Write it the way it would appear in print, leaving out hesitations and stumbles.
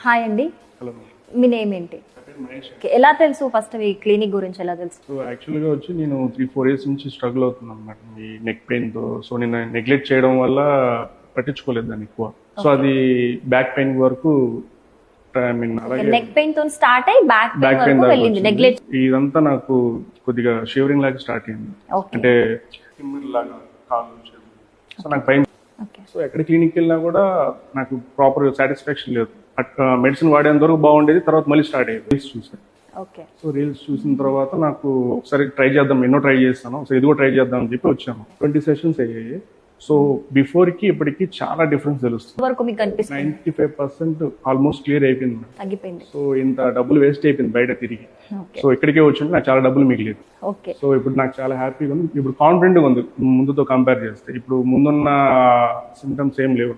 Hi అండి, hello మీ name ఏంటి? మహేష్. ఎలా తెలుసు ఫస్ట్ ఈ క్లినిక్ గురించి ఎలా తెలుసు? సో యాక్చువల్గా వచ్చి నేను 3-4 ఇయర్స్ నుంచి స్ట్రగుల్ అవుతున్నాను అనమాట ఈ నెక్ పెయిన్తో. సో నేను నెగ్లెక్ట్ చేయడం వల్ల పట్టించుకోలేదు దాన్ని ఎక్కువ. సో అది బ్యాక్ పెయిన్ వరకు ఐ మీన్ అలాగే నెక్ పెయిన్ తో స్టార్ట్ అయ్యి బ్యాక్ పెయిన్ వరకు వెళ్ళింది. నెగ్లెక్ట్ ఇదంతా నాకు కొద్దిగా షివరింగ్ లాగా స్టార్ట్ అయింది. ఓకే అంటే తిమ్మిరి లాగా కాళ్ళు చేతులు. సో నాకు పైన ఓకే సో ఎక్కడ క్లినిక్ వెళ్ళినా కూడా నాకు ప్రాపర్ సాటిస్ఫాక్షన్ లేదు. మెడిసిన్ వాడేంత వరకు బాగుండేది, తర్వాత మళ్ళీ స్టార్ట్ అయ్యింది. రీల్స్ చూసాను. ఓకే సో రీల్స్ చూసిన తర్వాత నాకు ఒకసారి ట్రై చేద్దాం, ఎన్నో ట్రై చేస్తాను, సో ఇది కూడా ట్రై చేద్దాం అని చెప్పి వచ్చాను. 20 సెషన్స్ అయ్యాయి. సో బిఫోర్కి ఇప్పటికి చాలా డిఫరెన్స్ తెలుస్తుంది. వరకు మీకు అనిపిస్తుంది 95% ఆల్మోస్ట్ క్లియర్ అయిపోయింది మేడం. తగ్గిపోయింది. సో ఇంత డబ్బులు వేస్ట్ అయిపోయింది బయట తిరిగి. ఓకే సో ఇక్కడికే వచ్చింది, నాకు చాలా డబ్బులు మిగిలేదు. ఓకే సో ఇప్పుడు నాకు చాలా హ్యాపీగా ఉంది, ఇప్పుడు కాన్ఫిడెంట్గా ఉంది ముందుతో కంపేర్ చేస్తే. ఇప్పుడు ముందున్న సిమ్టమ్స్ ఏం లేవు.